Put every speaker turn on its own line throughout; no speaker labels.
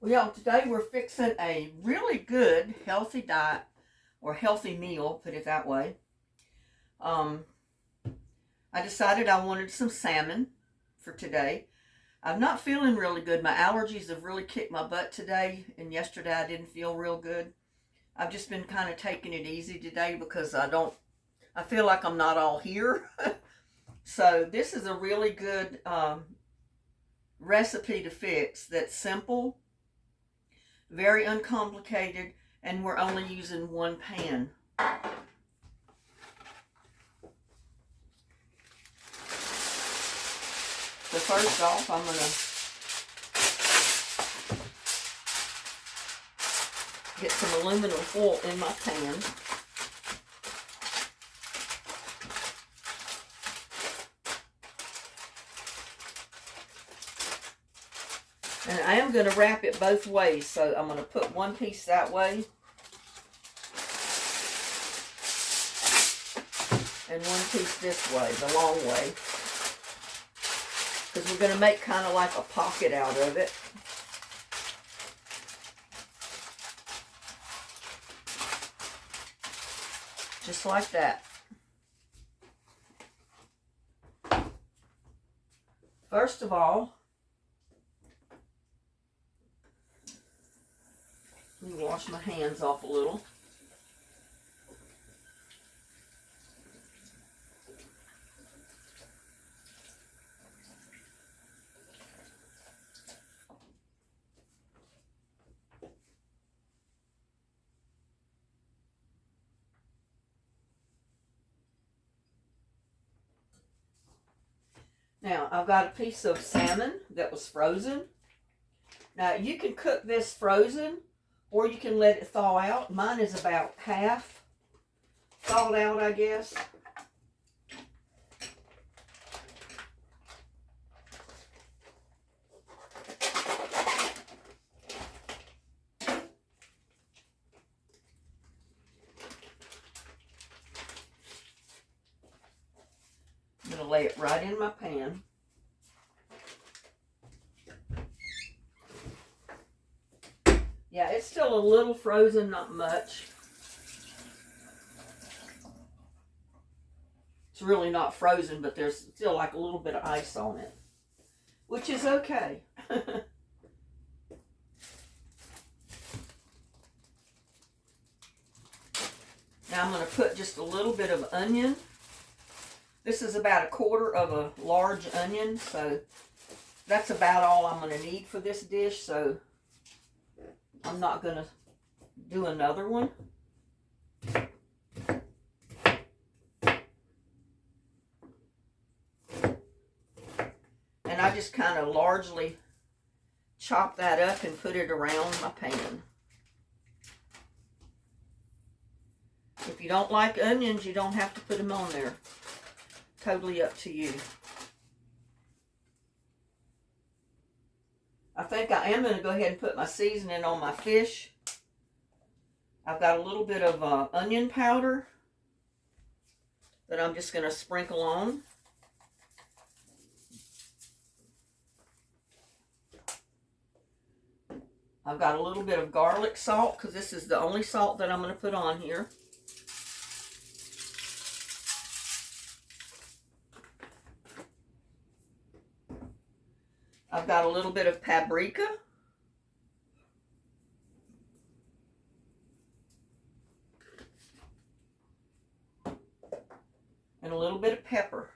Well, y'all, today we're fixing a really good healthy diet or healthy meal, put it that way. Um, I decided I wanted some salmon for today. I'm not feeling really good. My allergies have really kicked my butt today, and yesterday I didn't feel real good. I've just been kind of taking it easy today because I feel like I'm not all here. So this is a really good recipe to fix that's simple, very uncomplicated, and we're only using one pan. So first off, I'm going to get some aluminum foil in my pan. And I am going to wrap it both ways, so I'm going to put one piece that way and one piece this way, the long way, because we're going to make kind of like a pocket out of it. Just like that. First of all, let me wash my hands off a little. Now, I've got a piece of salmon that was frozen. Now, you can cook this frozen, or you can let it thaw out. Mine is about half thawed out, I guess. I'm going to lay it right in my pan. Yeah, it's still a little frozen, not much. It's really not frozen, but there's still like a little bit of ice on it, which is okay. Now I'm going to put just a little bit of onion. This is about 1/4 of a large onion, so that's about all I'm going to need for this dish, so I'm not going to do another one. And I just kind of largely chop that up and put it around my pan. If you don't like onions, you don't have to put them on there. Totally up to you. I think I am going to go ahead and put my seasoning on my fish. I've got a little bit of onion powder that I'm just going to sprinkle on. I've got a little bit of garlic salt, because this is the only salt that I'm going to put on here. I've got a little bit of paprika. And a little bit of pepper.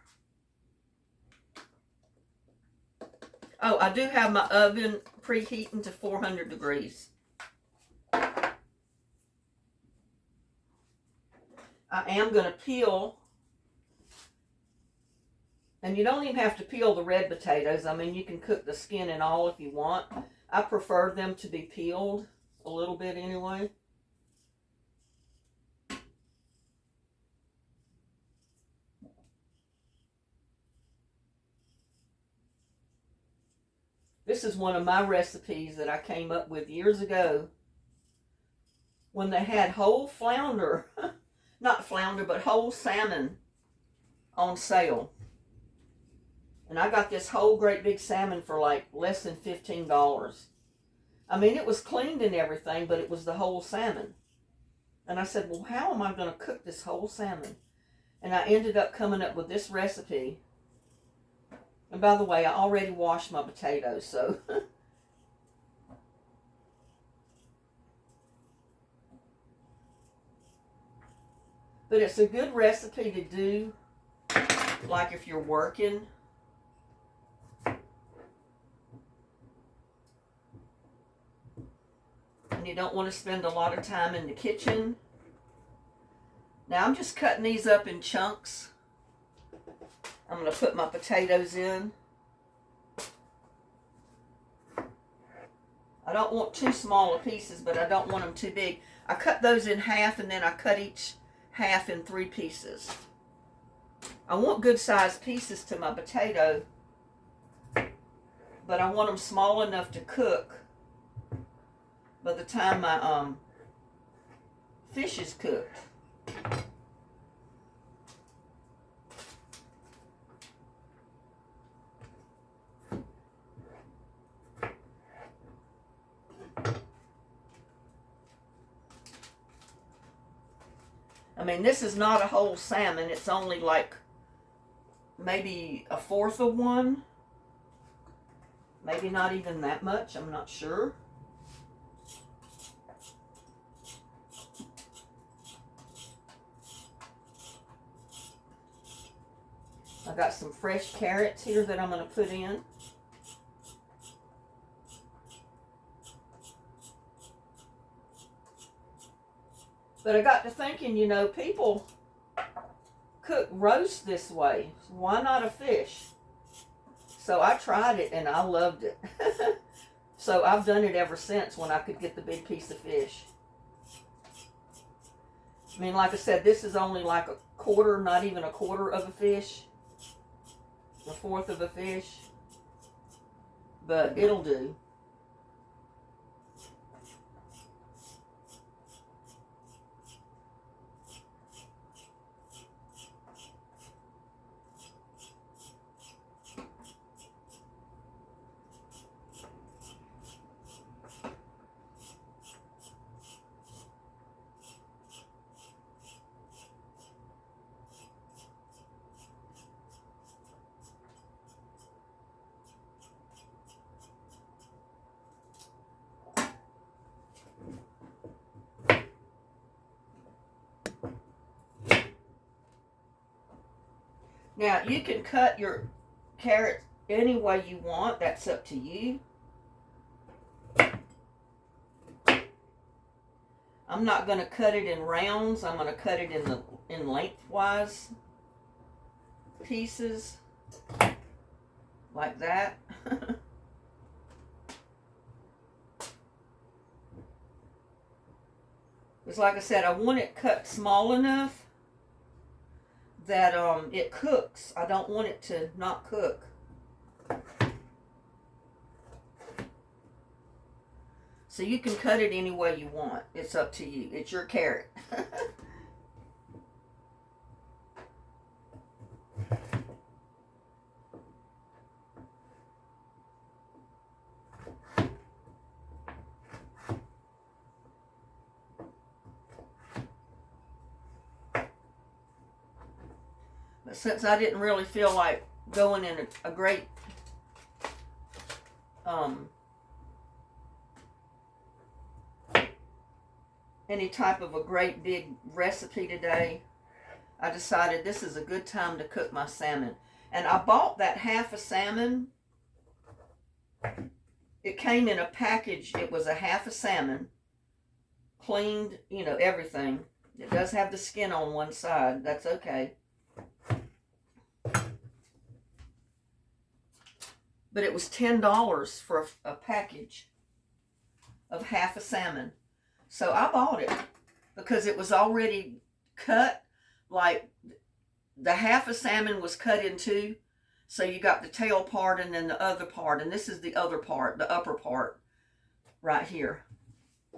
Oh, I do have my oven preheating to 400 degrees. I am going to peel, and you don't even have to peel the red potatoes. I mean, you can cook the skin and all if you want. I prefer them to be peeled a little bit anyway. This is one of my recipes that I came up with years ago when they had whole flounder, not flounder, but whole salmon on sale. And I got this whole great big salmon for like less than $15. I mean, it was cleaned and everything, but it was the whole salmon. And I said, well, how am I going to cook this whole salmon? And I ended up coming up with this recipe. And by the way, I already washed my potatoes, so. But it's a good recipe to do, like if you're working. And you don't want to spend a lot of time in the kitchen. Now I'm just cutting these up in chunks. I'm going to put my potatoes in. I don't want too small of pieces, but I don't want them too big. I cut those in half, and then I cut each half in 3 pieces. I want good sized pieces to my potato, but I want them small enough to cook by the time my fish is cooked. I mean, this is not a whole salmon. It's only like maybe 1/4 of one. Maybe not even that much. I'm not sure. I got some fresh carrots here that I'm going to put in. But I got to thinking, you know, people cook roast this way. Why not a fish? So I tried it and I loved it. So I've done it ever since when I could get the big piece of fish. I mean, like I said, this is only like 1/4, not even 1/4 of a fish. 1/4 of a fish. But it'll do. Now, you can cut your carrots any way you want. That's up to you. I'm not going to cut it in rounds. I'm going to cut it in lengthwise pieces. Like that. It's like I said, I want it cut small enough that it cooks. I don't want it to not cook. So you can cut it any way you want. It's up to you. It's your carrot. But since I didn't really feel like going in a great any type of a great big recipe today, I decided this is a good time to cook my salmon. And I bought that half a salmon. It came in a package. It was a half a salmon, cleaned, you know, everything. It does have the skin on one side. That's okay. But it was $10 for a package of half a salmon. So I bought it because it was already cut. Like the half a salmon was cut in two. So you got the tail part and then the other part. And this is the other part, the upper part right here.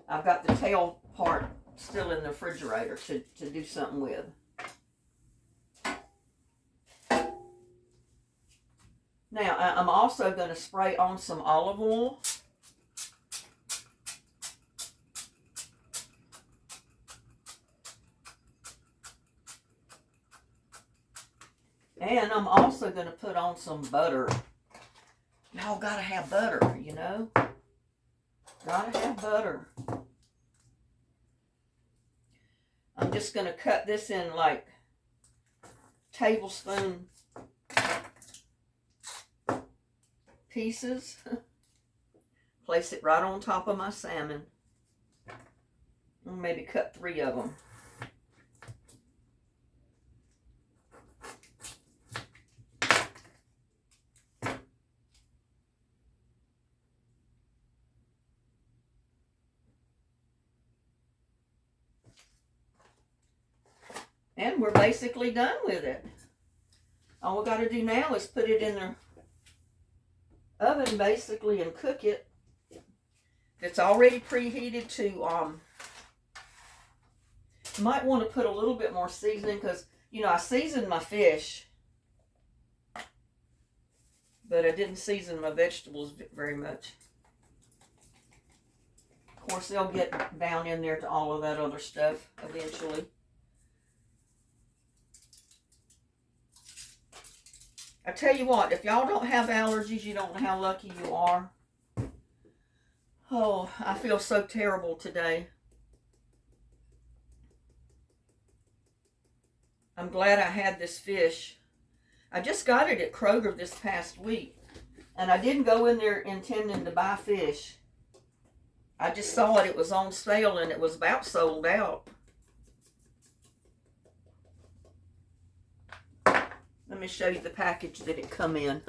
I've got the tail part still in the refrigerator to do something with. Now, I'm also going to spray on some olive oil. And I'm also going to put on some butter. Y'all gotta have butter, you know? Gotta have butter. I'm just going to cut this in like tablespoon pieces. Place it right on top of my salmon. And maybe cut 3 of them. And we're basically done with it. All we got to do now is put it in the oven basically and cook it. It's already preheated to, you might want to put a little bit more seasoning because, you know, I seasoned my fish, but I didn't season my vegetables very much. Of course, they'll get down in there to all of that other stuff eventually. I tell you what, if y'all don't have allergies, you don't know how lucky you are. Oh, I feel so terrible today. I'm glad I had this fish. I just got it at Kroger this past week. And I didn't go in there intending to buy fish. I just saw it was on sale and it was about sold out. Let me show you the package that it come in.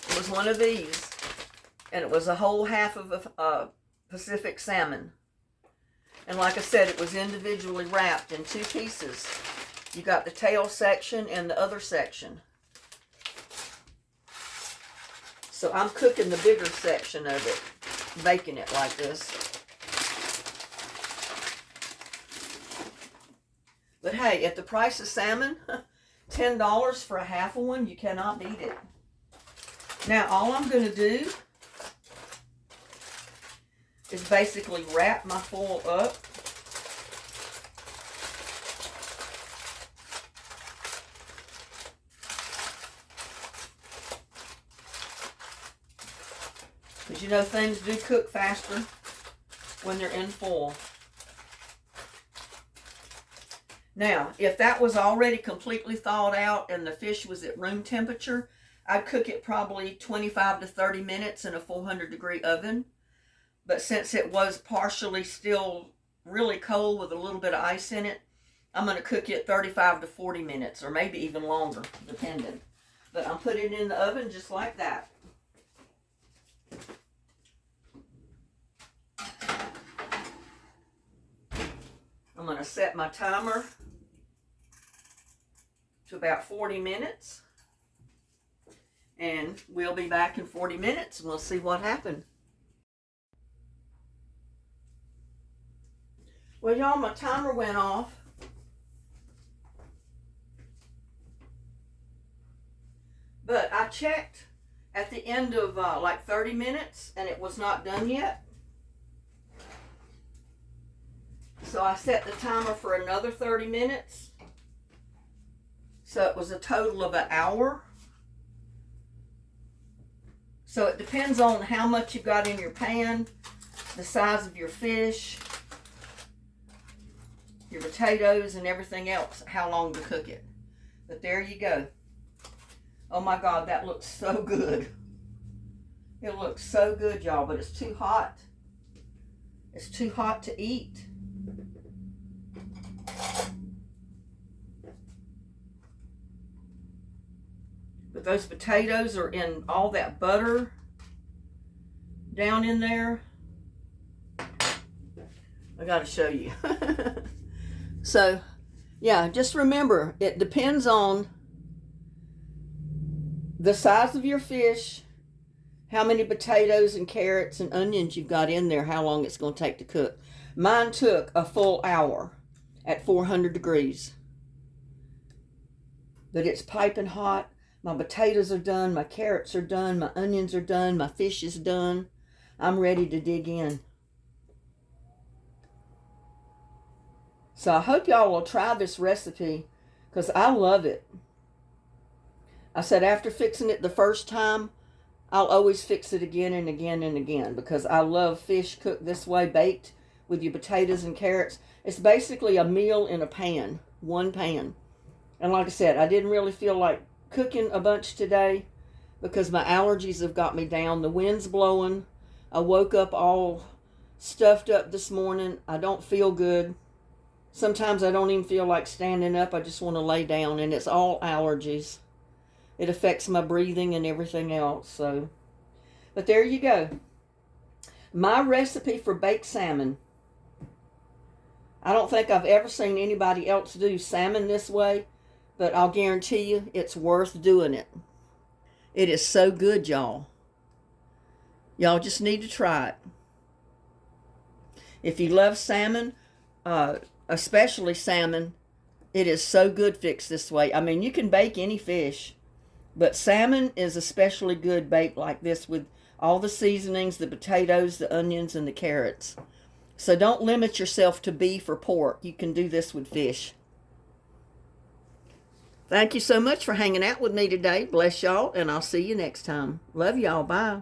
It was one of these, and it was a whole half of a Pacific salmon. And like I said, it was individually wrapped in 2 pieces. You got the tail section and the other section. So I'm cooking the bigger section of it, baking it like this. But hey, at the price of salmon, $10 for a half of one, you cannot beat it. Now, all I'm going to do is basically wrap my foil up. Because you know things do cook faster when they're in foil. Now, if that was already completely thawed out and the fish was at room temperature, I'd cook it probably 25 to 30 minutes in a 400-degree oven. But since it was partially still really cold with a little bit of ice in it, I'm going to cook it 35 to 40 minutes, or maybe even longer, depending. But I'm putting it in the oven just like that. I'm going to set my timer to about 40 minutes. And we'll be back in 40 minutes and we'll see what happened. Well, y'all, my timer went off. But I checked at the end of like 30 minutes and it was not done yet. So I set the timer for another 30 minutes. So it was a total of an hour. So it depends on how much you've got in your pan, the size of your fish, your potatoes, and everything else, how long to cook it. But there you go. Oh my God, that looks so good. It looks so good, y'all, but it's too hot. It's too hot to eat. But those potatoes are in all that butter down in there. I gotta show you. So, yeah, just remember, it depends on the size of your fish, how many potatoes and carrots and onions you've got in there, how long it's going to take to cook. Mine took a full hour at 400 degrees. But it's piping hot. My potatoes are done, my carrots are done, my onions are done, my fish is done. I'm ready to dig in. So I hope y'all will try this recipe because I love it. I said after fixing it the first time, I'll always fix it again and again and again because I love fish cooked this way, baked with your potatoes and carrots. It's basically a meal in a pan, one pan. And like I said, I didn't really feel like cooking a bunch today because my allergies have got me down. The wind's blowing. I woke up all stuffed up this morning. I don't feel good. Sometimes I don't even feel like standing up. I just want to lay down, and it's all allergies. It affects my breathing and everything else. So, but there you go. My recipe for baked salmon. I don't think I've ever seen anybody else do salmon this way, but I'll guarantee you it's worth doing it. It is so good, y'all. Y'all just need to try it. If you love salmon, especially salmon, it is so good fixed this way. I mean, you can bake any fish, but salmon is especially good baked like this with all the seasonings, the potatoes, the onions, and the carrots. So don't limit yourself to beef or pork. You can do this with fish. Thank you so much for hanging out with me today. Bless y'all, and I'll see you next time. Love y'all. Bye.